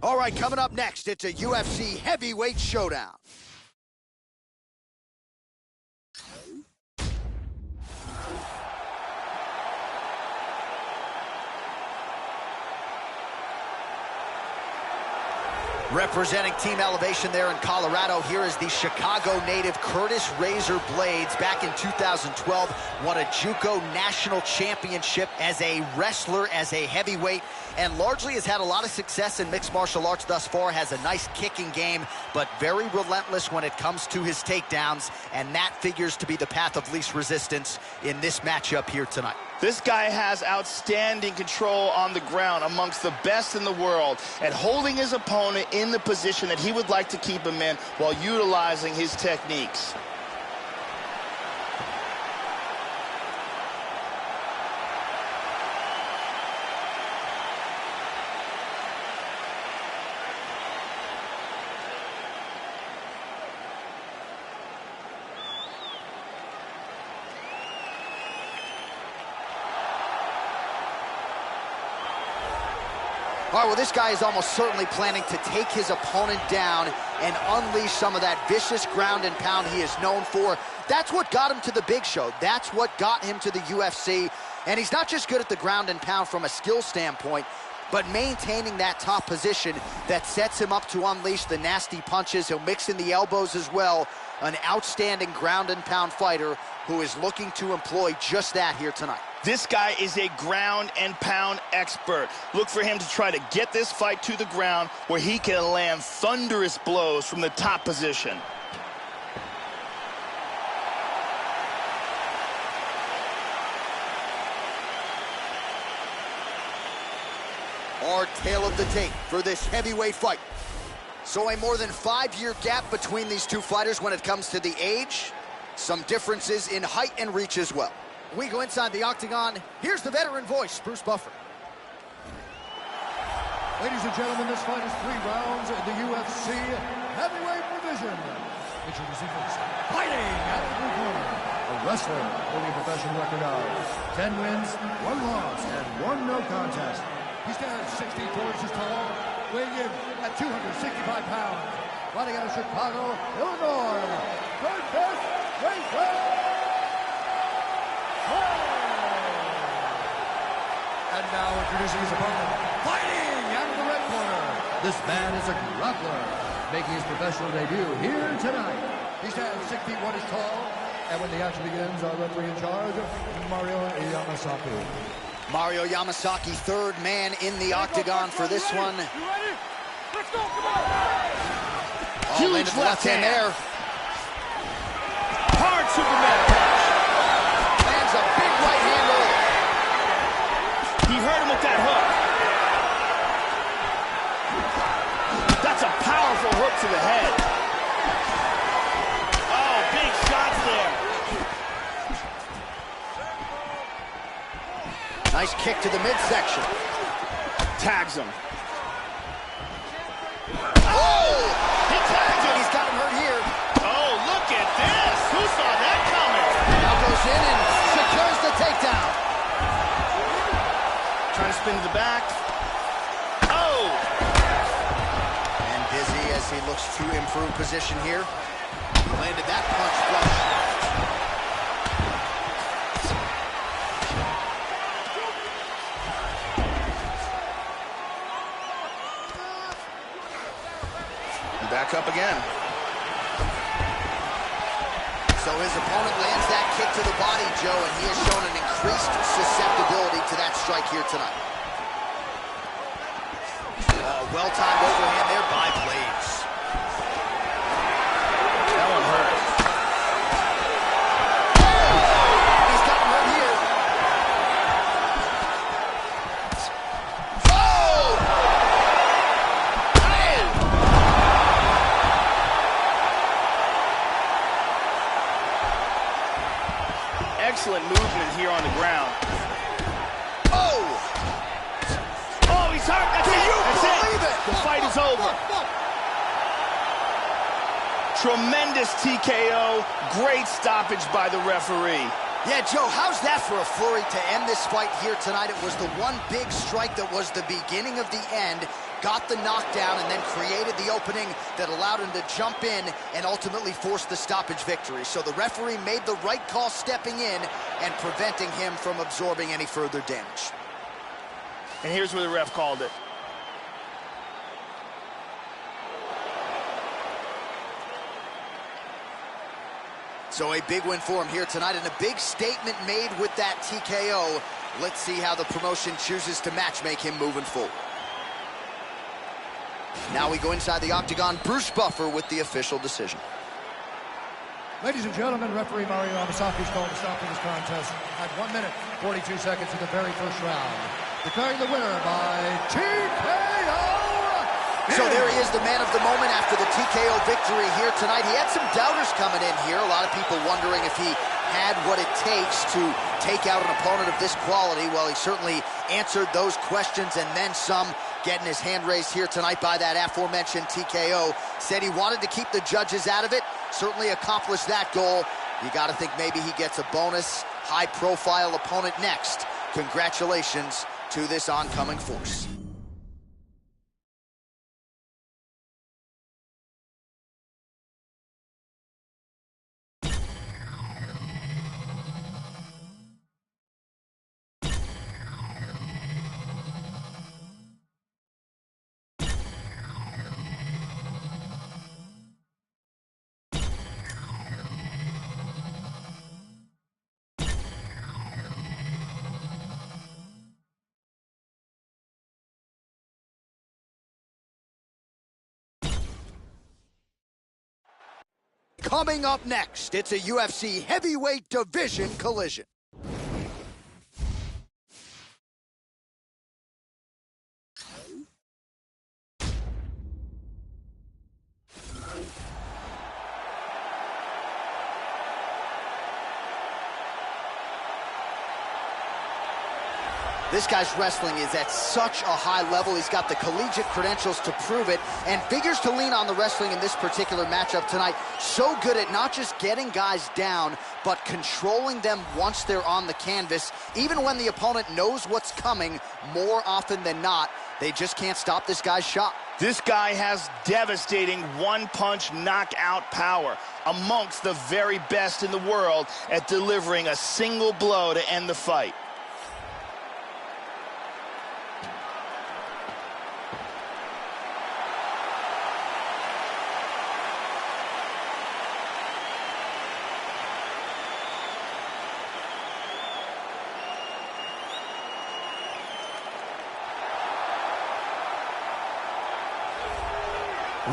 All right, coming up next, it's a UFC heavyweight showdown. Representing Team Elevation there in Colorado, here is the Chicago native Curtis Razor Blades. Back in 2012, won a JUCO national championship as a wrestler, as a heavyweight, and largely has had a lot of success in mixed martial arts thus far. Has a nice kicking game, but very relentless when it comes to his takedowns, and that figures to be the path of least resistance in this matchup here tonight. This guy has outstanding control on the ground, amongst the best in the world, and holding his opponent in the position that he would like to keep him in while utilizing his techniques. All right, well, this guy is almost certainly planning to take his opponent down and unleash some of that vicious ground and pound he is known for. That's what got him to the big show. That's what got him to the UFC. And he's not just good at the ground and pound from a skill standpoint, but maintaining that top position that sets him up to unleash the nasty punches. He'll mix in the elbows as well. An outstanding ground and pound fighter who is looking to employ just that here tonight. This guy is a ground and pound expert. Look for him to try to get this fight to the ground where he can land thunderous blows from the top position. Our tale of the tape for this heavyweight fight. So a more than 5-year gap between these two fighters when it comes to the age. Some differences in height and reach as well. We go inside the octagon. Here's the veteran voice, Bruce Buffer. Ladies and gentlemen, this fight is 3 rounds in the UFC heavyweight division. Introducing first, fighting out of the blue corner, a wrestler holding a professional record of 10 wins, 1 loss, and 1 no contest. He stands 64 inches tall, weighing in at 265 pounds. Fighting out of Chicago, Illinois, Curtis Razor. And now introducing his opponent, fighting out of the red corner. This man is a grappler, making his professional debut here tonight. He stands 6 feet 1 inches tall, and when the action begins, our referee in charge, Mario Yamasaki. Mario Yamasaki, third man in the octagon for this one. You ready? Let's go, come on! Oh, landed the left hand there. Hard Superman punch. Lands a big right hand over. He hurt him with that hook. That's a powerful hook to the head. Oh, big shots there. Nice kick to the midsection. Tags him. Oh! He tags him. He's got him hurt here. Oh, look at this. Who saw that coming? Now goes in and secures the takedown. Trying to spin to the back. Oh! And dizzy as he looks to improve position here. Landed that punch flush. Back up again. So his opponent lands that kick to the body, Joe, and he has shown an increased susceptibility to that strike here tonight. Well-timed overhand there by Blades. That one hurt. He's got him hurt here. Oh! Excellent movement here on the ground. Oh! Oh, he's hurt. That's Can it. you That's believe it. it? The fight is over. Tremendous TKO. Great stoppage by the referee. Yeah, Joe, how's that for a flurry to end this fight here tonight? It was the one big strike that was the beginning of the end. got the knockdown, and then created the opening that allowed him to jump in and ultimately force the stoppage victory. So the referee made the right call stepping in and preventing him from absorbing any further damage. And here's where the ref called it. So a big win for him here tonight, and a big statement made with that TKO. Let's see how the promotion chooses to matchmake him moving forward. Now we go inside the octagon. Bruce Buffer with the official decision. Ladies and gentlemen, referee Mario Amasaki's called to stop this contest at 1 minute, 42 seconds in the very first round. Declaring the winner by TKO! So there he is, the man of the moment after the TKO victory here tonight. He had some doubters coming in here. A lot of people wondering if he had what it takes to take out an opponent of this quality. Well, he certainly answered those questions and then some, getting his hand raised here tonight by that aforementioned TKO. Said he wanted to keep the judges out of it. Certainly accomplished that goal. You got to think maybe he gets a bonus, high-profile opponent next. Congratulations to this oncoming force. Coming up next, it's a UFC heavyweight division collision. This guy's wrestling is at such a high level. He's got the collegiate credentials to prove it, and figures to lean on the wrestling in this particular matchup tonight. So good at not just getting guys down, but controlling them once they're on the canvas. Even when the opponent knows what's coming, more often than not, they just can't stop this guy's shot. This guy has devastating one-punch knockout power, amongst the very best in the world at delivering a single blow to end the fight.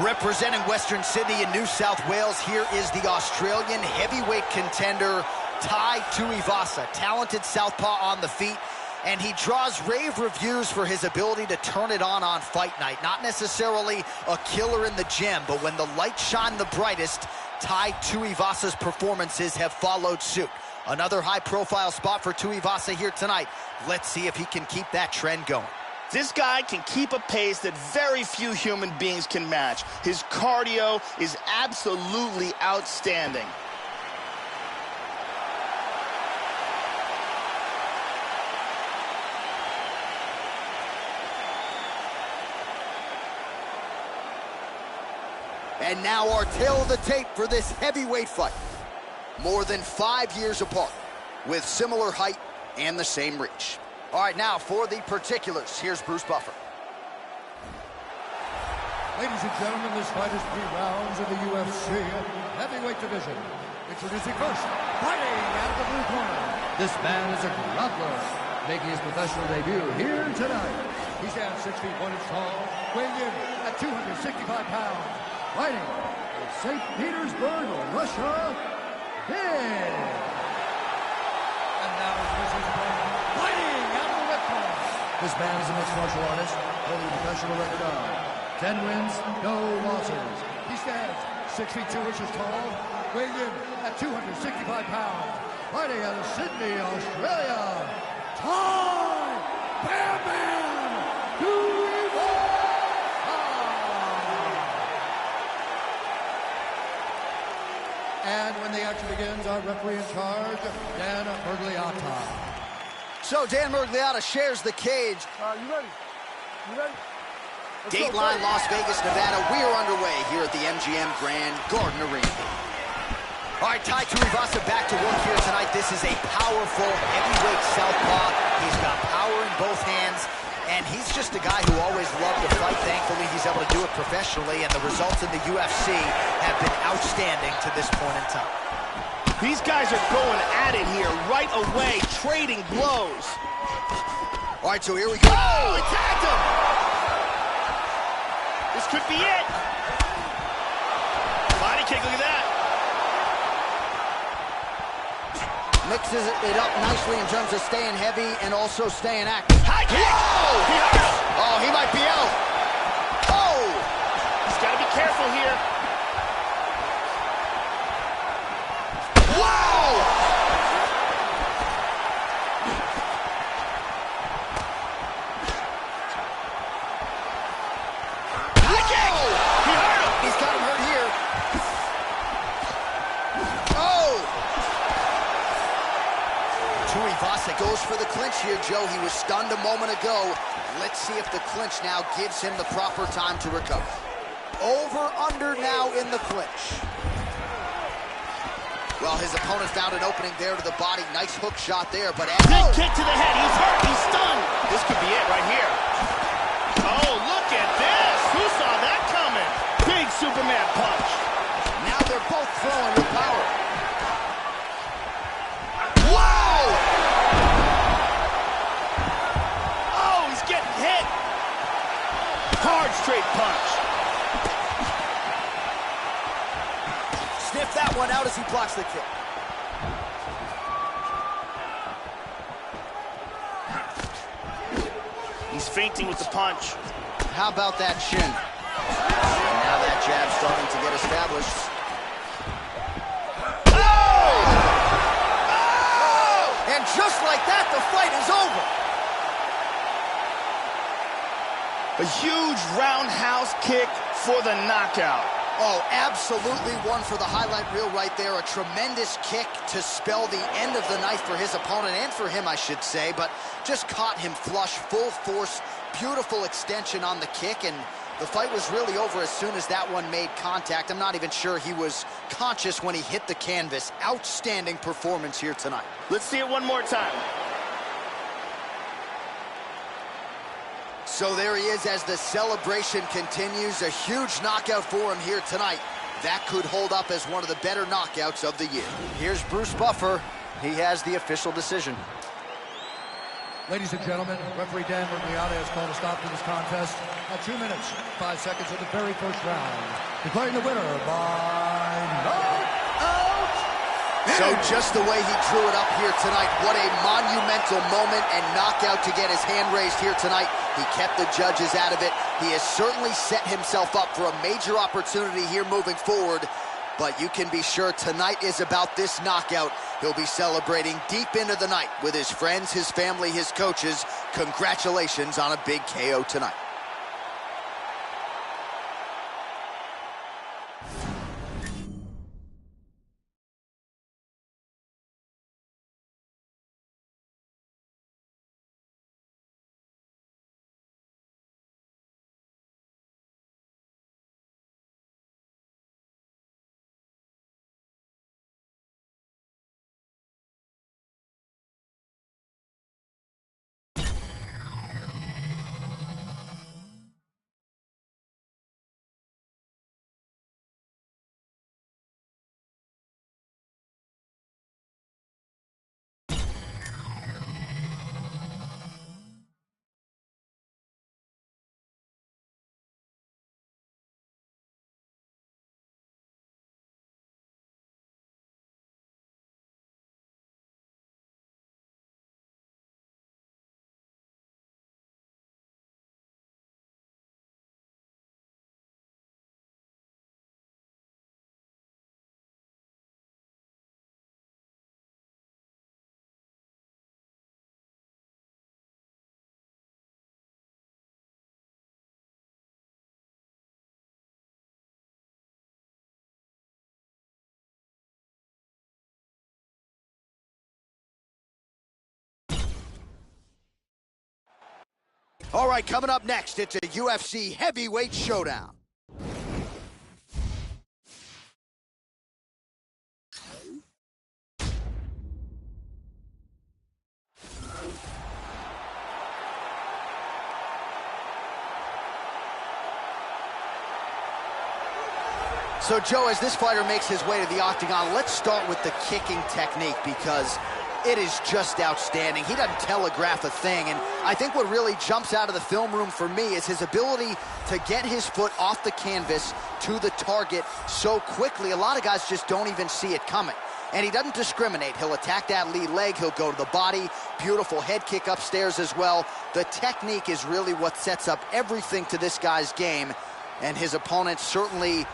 Representing Western Sydney in New South Wales, here is the Australian heavyweight contender, Tai Tuivasa. Talented southpaw on the feet, and he draws rave reviews for his ability to turn it on fight night. Not necessarily a killer in the gym, but when the lights shine the brightest, Tai Tuivasa's performances have followed suit. Another high-profile spot for Tuivasa here tonight. Let's see if he can keep that trend going. This guy can keep a pace that very few human beings can match. His cardio is absolutely outstanding. And now our tail of the tape for this heavyweight fight. More than 5 years apart, with similar height and the same reach. All right, now for the particulars, here's Bruce Buffer. Ladies and gentlemen, this fight is 3 rounds in the UFC heavyweight division. Introducing first, fighting out of the blue corner. This man is a grappler, making his professional debut here tonight. He stands 6 feet 1 inch tall, weighing in at 265 pounds. Fighting in St. Petersburg, Russia, Big. And now here's his opponent, fighting out of the red corner. This man is a mixed martial artist, holding a professional record of 10 wins, no losses. He stands 6 feet 2 inches tall, weighing in at 265 pounds. Fighting out of Sydney, Australia, Tai Bam Bam Tuivasa. And when the action begins, our referee in charge, Dan Mergliotta. So Dan Mergliotta shares the cage. You ready? You ready? Dateline, Las Vegas, Nevada. We are underway here at the MGM Grand Garden Arena. All right, Tai Tuivasa back to work here tonight. This is a powerful heavyweight southpaw. He's got power in both hands, and he's just a guy who always loved to fight. Thankfully, he's able to do it professionally, and the results in the UFC have been outstanding to this point in time. These guys are going at it here right away, trading blows. All right, so here we go. Oh, he tagged him! This could be it. Body kick, look at that. Mixes it up nicely in terms of staying heavy and also staying active. High kick! Whoa! He hurt him! Oh, he might be out. Oh! He's got to be careful here. Wow! High kick! He hurt him! He's got him hurt here. Oh! Tuivasa goes for the clinch here, Joe. He was stunned a moment ago. Let's see if the clinch now gives him the proper time to recover. Over, under now in the clinch. Well, his opponent found an opening there to the body. Nice hook shot there, but... Big kick to the head. He's hurt. He's stunned. This could be it right here. Oh, look at this. Who saw that coming? Big Superman punch. Now they're both throwing with power. Wow! Oh, he's getting hit. Hard straight punch. Sniff that one out as he blocks the kick. He's feinting with the punch. How about that shin? And now that jab starting to get established. Oh! And just like that, the fight is over. A huge roundhouse kick for the knockout. Oh, absolutely one for the highlight reel right there. A tremendous kick to spell the end of the night for his opponent, and for him, I should say, but just caught him flush, full force, beautiful extension on the kick, and the fight was really over as soon as that one made contact. I'm not even sure he was conscious when he hit the canvas. Outstanding performance here tonight. Let's see it one more time. So there he is as the celebration continues. A huge knockout for him here tonight. That could hold up as one of the better knockouts of the year. Here's Bruce Buffer. He has the official decision. Ladies and gentlemen, referee Dan Murgliata has called a stop to this contest at 2 minutes, 5 seconds of the very first round. Declaring the winner by knockout. So just the way he drew it up here tonight, what a monumental moment and knockout to get his hand raised here tonight. He kept the judges out of it. He has certainly set himself up for a major opportunity here moving forward. But you can be sure tonight is about this knockout. He'll be celebrating deep into the night with his friends, his family, his coaches. Congratulations on a big KO tonight. All right, coming up next, it's a UFC heavyweight showdown. So, Joe, as this fighter makes his way to the octagon, let's start with the kicking technique because it is just outstanding. He doesn't telegraph a thing, and I think what really jumps out of the film room for me is his ability to get his foot off the canvas to the target so quickly. A lot of guys just don't even see it coming. And he doesn't discriminate. He'll attack that lead leg. He'll go to the body. Beautiful head kick upstairs as well. The technique is really what sets up everything to this guy's game, and his opponent certainly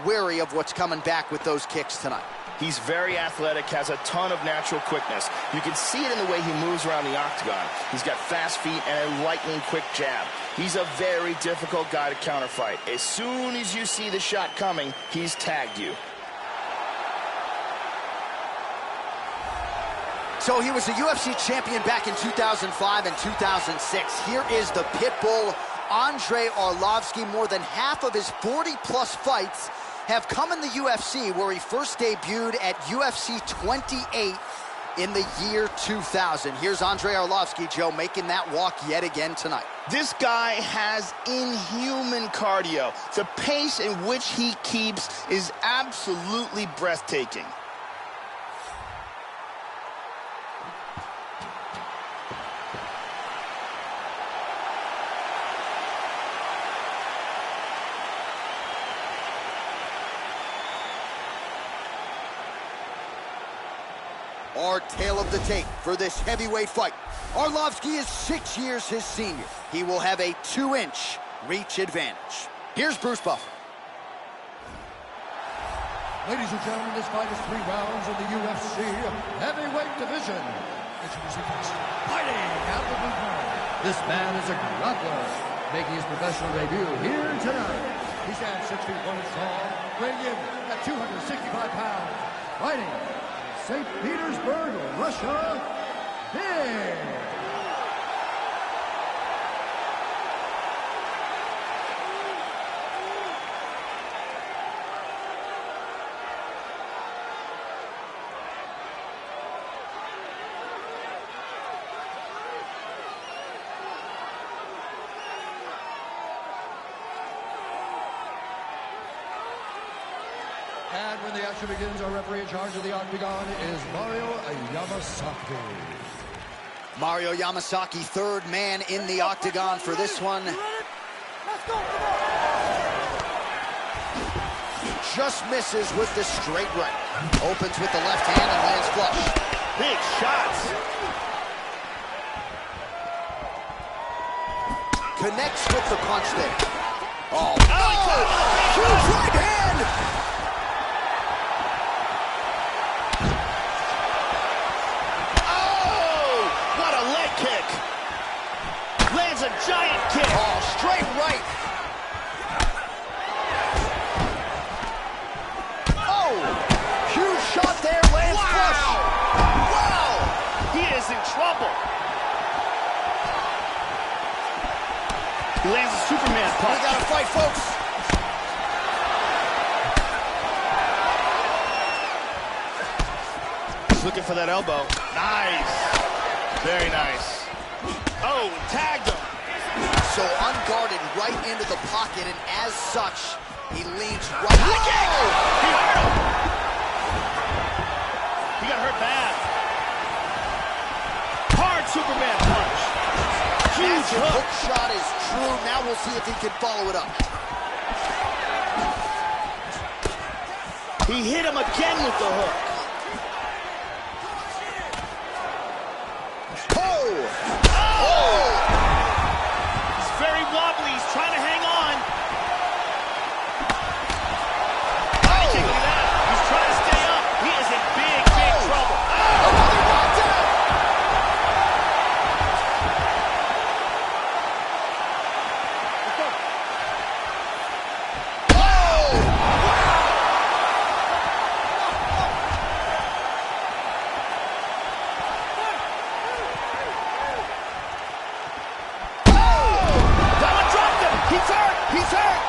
wary of what's coming back with those kicks tonight. He's very athletic, has a ton of natural quickness. You can see it in the way he moves around the octagon. He's got fast feet and a lightning quick jab. He's a very difficult guy to counterfight. As soon as you see the shot coming, he's tagged you. So he was a UFC champion back in 2005 and 2006. Here is the Pitbull, Andrei Arlovski. More than half of his 40-plus fights have come in the UFC, where he first debuted at UFC 28 in the year 2000. Here's Andrei Arlovski, Joe, making that walk yet again tonight. This guy has inhuman cardio. The pace in which he keeps is absolutely breathtaking. Our tale of the tape for this heavyweight fight. Arlovski is 6 years his senior. He will have a 2-inch reach advantage. Here's Bruce Buffer. Ladies and gentlemen, this fight is 3 rounds in the UFC heavyweight division. Introducing first, fighting out of the blue corner. This man is a grappler, making his professional debut here tonight. He stands 6 feet 1 inch tall, weighing in at 265 pounds. Fighting St. Petersburg, Russia, big. And when the action begins, our referee in charge of the octagon is Mario Yamasaki. Mario Yamasaki, third man in the octagon for this one. Let's go! Just misses with the straight right. Opens with the left hand and lands flush. Big shots. Connects with the punch there. Oh, huge right hand! A giant kick. Oh, straight right. Oh, huge shot there, lands flush. Wow, he is in trouble. He lands a Superman punch. We gotta fight, folks. He's looking for that elbow. Nice. Very nice. Oh, tagged him. So unguarded right into the pocket, and as such, he leans right. He hurt him. He got hurt bad. Hard Superman punch. Huge hook shot is true. Now we'll see if he can follow it up. He hit him again with the hook. Wobbly, he's trying to hang on. Oh, look at that. He's trying to stay up. He is in big, big trouble. He's hurt.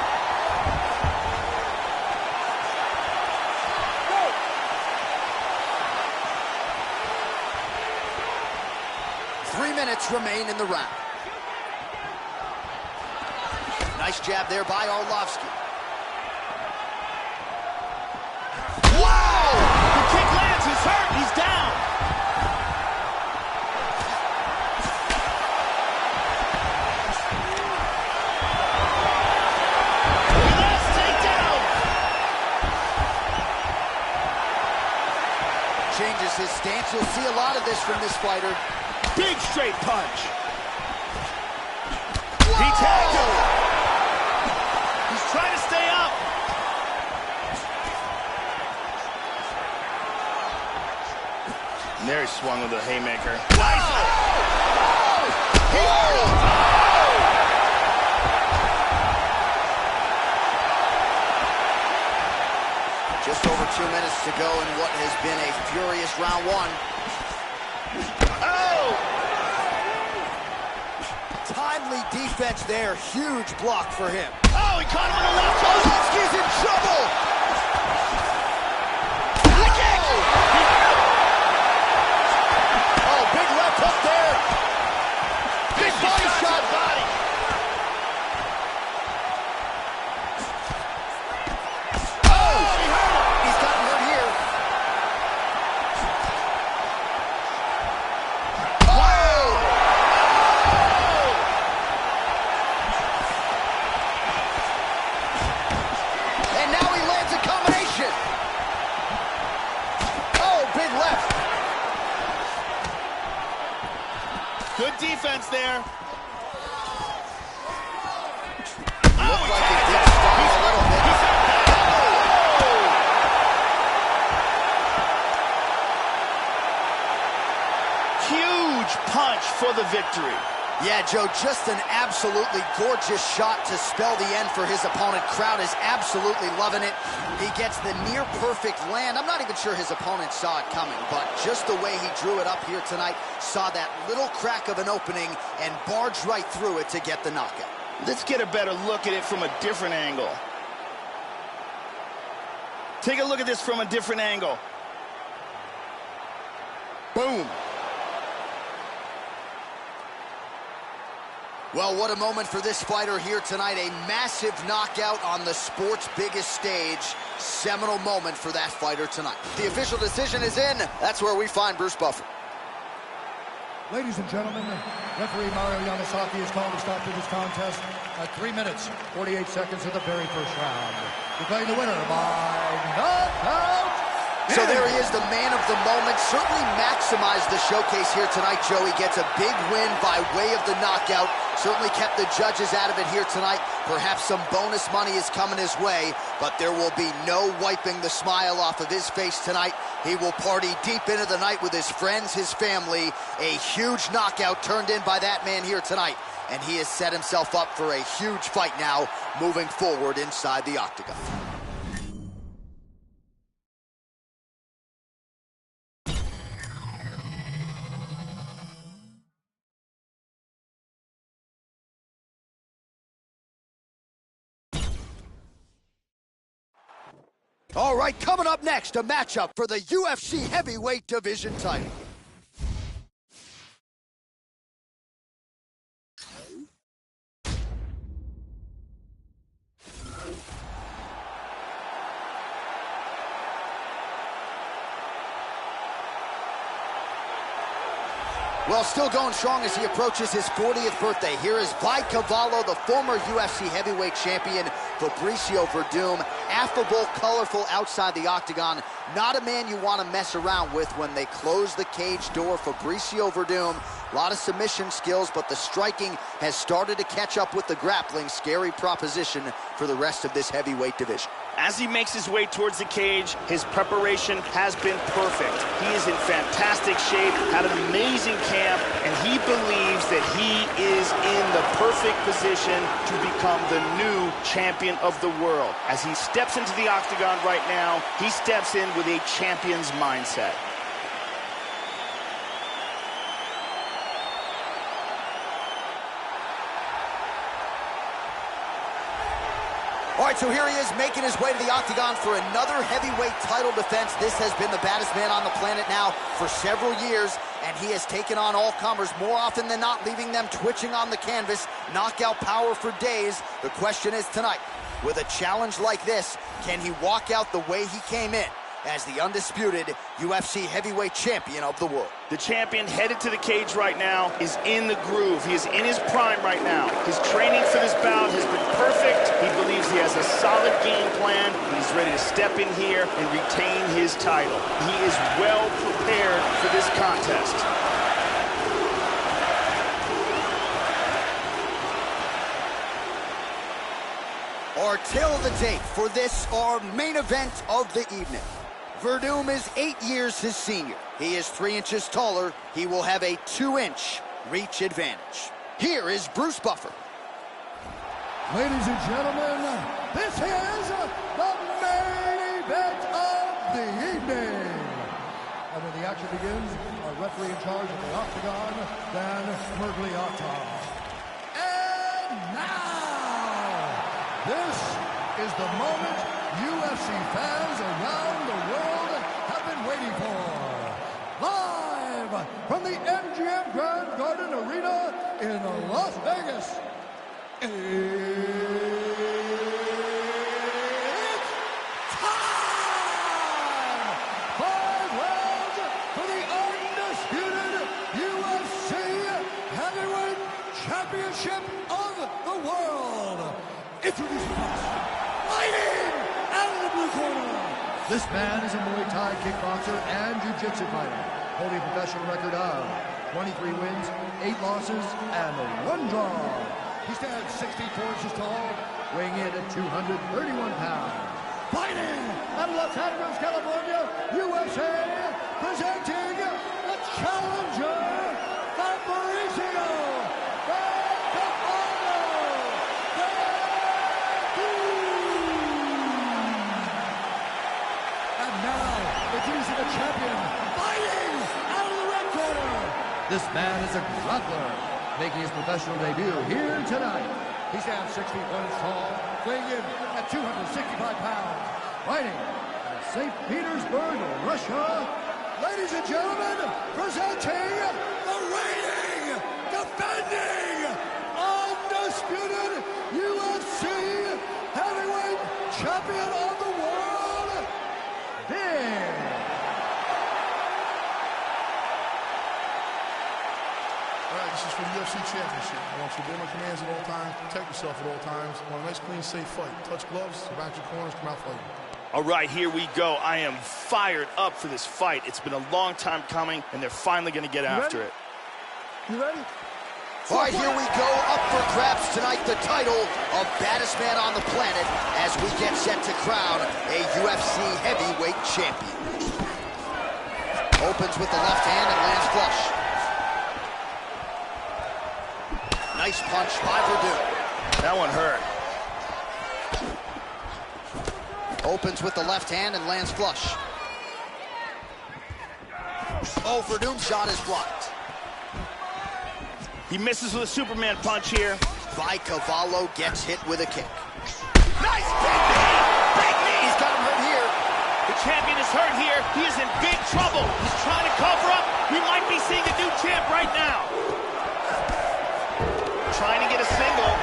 3 minutes remain in the round. Nice jab there by Arlovsky. Whoa! The kick lands. He's hurt. He's down. Last takedown. Changes his stance. You'll see a lot of this from this fighter. Big straight punch. Whoa! He tagged him. He's trying to stay up. And there he swung with a haymaker. Nice. Just over 2 minutes to go in what has been a furious round one. Oh! Timely defense there. Huge block for him. Oh, he caught him on the left hook. Arlovsky's in trouble. Oh, big left hook there. Big body shot. Body. Oh, he hurt him. He's gotten hurt here. And now he lands a combination. Oh, big left. Good defense there. Looked like it did stop a little bit. Huge punch for the victory. Yeah, Joe, just an absolutely gorgeous shot to spell the end for his opponent. Crowd is absolutely loving it. He gets the near-perfect land. I'm not even sure his opponent saw it coming, but just the way he drew it up here tonight, saw that little crack of an opening and barged right through it to get the knockout. Let's get a better look at it from a different angle. Take a look at this from a different angle. Boom. Well, what a moment for this fighter here tonight. A massive knockout on the sport's biggest stage. Seminal moment for that fighter tonight. The official decision is in. That's where we find Bruce Buffer. Ladies and gentlemen, referee Mario Yamasaki has called a stop to this contest at 3 minutes, 48 seconds of the very first round. Declaring the winner by knockout. So there he is, the man of the moment. Certainly maximized the showcase here tonight, Joe. He gets a big win by way of the knockout. Certainly kept the judges out of it here tonight. Perhaps some bonus money is coming his way, but there will be no wiping the smile off of his face tonight. He will party deep into the night with his friends, his family. A huge knockout turned in by that man here tonight. And he has set himself up for a huge fight now, moving forward inside the octagon. All right, coming up next, a matchup for the UFC heavyweight division title. Well, still going strong as he approaches his 40th birthday. Here is by Cavallo, the former UFC heavyweight champion, Fabricio Verdum. Affable, colorful outside the octagon. Not a man you want to mess around with when they close the cage door. Fabricio Verdum, a lot of submission skills, but the striking has started to catch up with the grappling. Scary proposition for the rest of this heavyweight division. As he makes his way towards the cage, his preparation has been perfect. He is in fantastic shape, had an amazing camp, and he believes that he is in the perfect position to become the new champion of the world. As he steps into the octagon right now, he steps in with a champion's mindset. right, so here he is making his way to the octagon for another heavyweight title defense. This has been the baddest man on the planet now for several years, and he has taken on all comers more often than not, leaving them twitching on the canvas, knockout power for days. The question is tonight, with a challenge like this, can he walk out the way he came in as the undisputed UFC heavyweight champion of the world? The champion headed to the cage right now is in the groove. He is in his prime right now. His training for this bout has been perfect. He believes he has a solid game plan. He's ready to step in here and retain his title. He is well prepared for this contest. Our tale of the tape for this, our main event of the evening. Verdum is 8 years his senior. He is 3 inches taller. He will have a 2-inch reach advantage. Here is Bruce Buffer. Ladies and gentlemen, this is the main event of the evening. And when the action begins, our referee in charge of the octagon, Dan Mergliotta. And now, this is the moment UFC fans around the world have been waiting for. Live from the MGM Grand Garden Arena in Las Vegas. It's time! 5 rounds for the undisputed UFC Heavyweight Championship of the world. Introducing us, fighting out of the blue corner. This man is a Muay Thai kickboxer and jiu-jitsu fighter, holding a professional record of 23 wins, 8 losses, and 1 draw. He stands 64 inches tall, weighing in at 231 pounds. Fighting out of Los Angeles, California, USA, presenting the challenger, Fabricio. Introducing the champion, fighting out of the red corner. This man is a grappler, making his professional debut here tonight. He stands 6 feet 1 inch tall, weighing in at 265 pounds. Fighting out of St. Petersburg, Russia. Ladies and gentlemen, presenting the reigning, defending, undisputed UFC heavyweight champion of the world, Big. This is for the UFC Championship. I want you to obey my commands at all times, protect yourself at all times. I want a nice, clean, safe fight. Touch gloves, back your corners, come out fighting. All right, here we go. I am fired up for this fight. It's been a long time coming, and they're finally going to get after it. You ready? All right, here we go. Up for grabs tonight, the title of baddest man on the planet as we get set to crown a UFC heavyweight champion. Opens with the left hand and lands flush. Nice punch by Verdum. That one hurt. Opens with the left hand and lands flush. Oh, Verdum's shot is blocked. He misses with a Superman punch here. By Cavallo gets hit with a kick. Nice big knee! Big knee! He's got him hurt here. The champion is hurt here. He is in big trouble. He's trying to cover up. We might be seeing a new champ right now. Trying to get a single.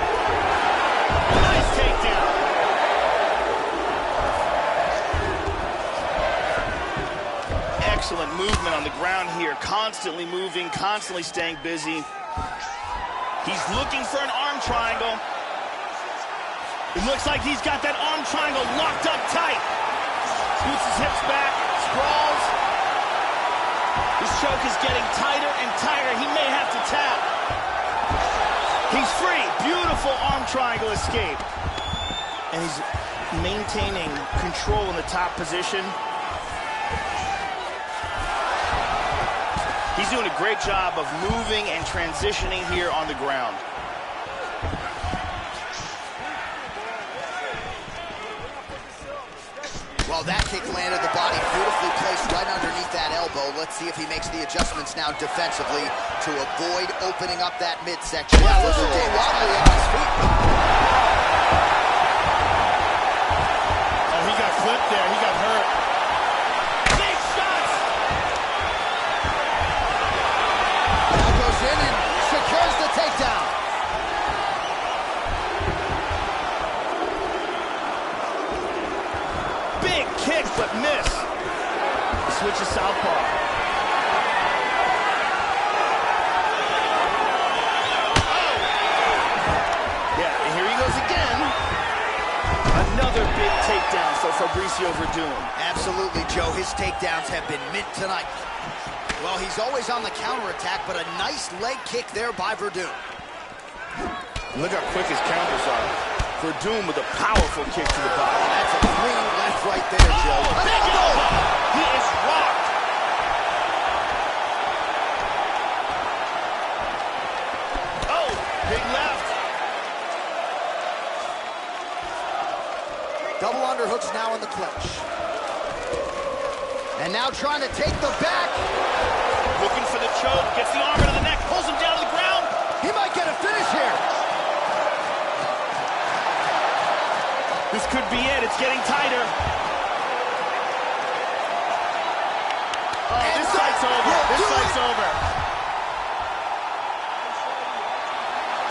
Nice takedown. Excellent movement on the ground here. Constantly moving, constantly staying busy. He's looking for an arm triangle. It looks like he's got that arm triangle locked up tight. Scoots his hips back, sprawls. This choke is getting tighter and tighter. He may have to tap. He's free. Beautiful arm triangle escape. And he's maintaining control in the top position. He's doing a great job of moving and transitioning here on the ground. Well, that kick landed the body beautifully placed right underneath that elbow. Let's see if he makes the adjustments now defensively to avoid opening up that midsection. Yeah, wobbly on his feet. Fabricio Verdun. Absolutely, Joe. His takedowns have been mint tonight. Well, he's always on the counterattack, but a nice leg kick there by Verdun. Look how quick his counters are. Verdun with a powerful kick to the body. That's a clean left right there, Joe. Big elbow! He is rocked. Oh, big left. Double underhooks now in the clinch. And now trying to take the back. Looking for the choke, gets the arm into the neck, pulls him down to the ground. He might get a finish here. This could be it. It's getting tighter. Oh, this fight's over. This fight's over.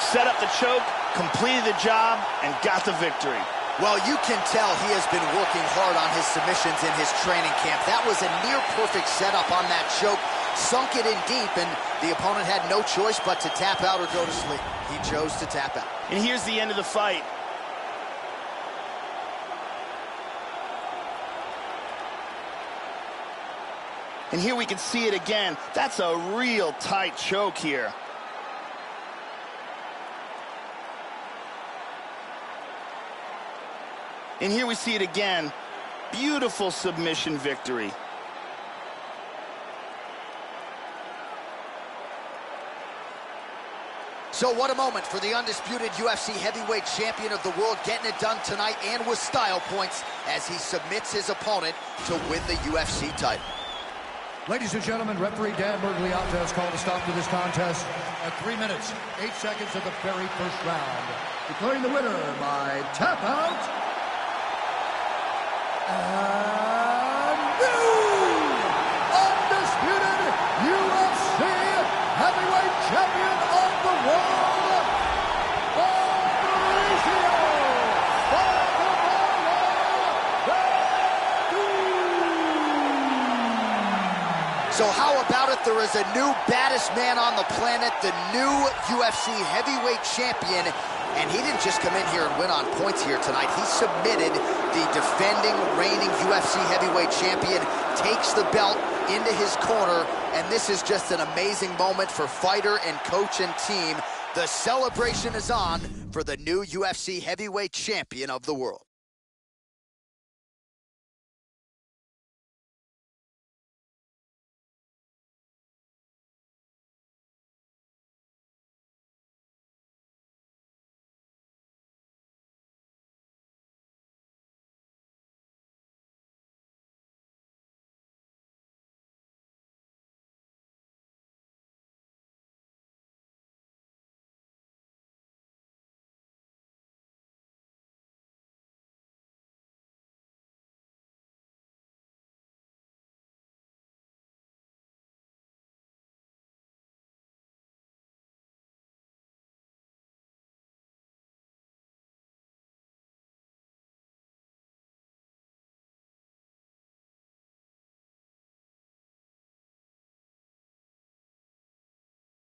Set up the choke, completed the job, and got the victory. Well, you can tell he has been working hard on his submissions in his training camp. That was a near-perfect setup on that choke. Sunk it in deep, and the opponent had no choice but to tap out or go to sleep. He chose to tap out. And here's the end of the fight. And here we can see it again. That's a real tight choke here. And here we see it again. Beautiful submission victory. So what a moment for the undisputed UFC heavyweight champion of the world, getting it done tonight and with style points as he submits his opponent to win the UFC title. Ladies and gentlemen, referee Dan Bergliata has called a stop to this contest at 3 minutes, 8 seconds of the very first round, declaring the winner by tap out, and new undisputed UFC heavyweight champion of the world, Fabricio Verdun. So how about it? There is a new baddest man on the planet, the new UFC heavyweight champion. And he didn't just come in here and win on points here tonight. He submitted the defending, reigning UFC heavyweight champion, takes the belt into his corner, and this is just an amazing moment for fighter and coach and team. The celebration is on for the new UFC heavyweight champion of the world.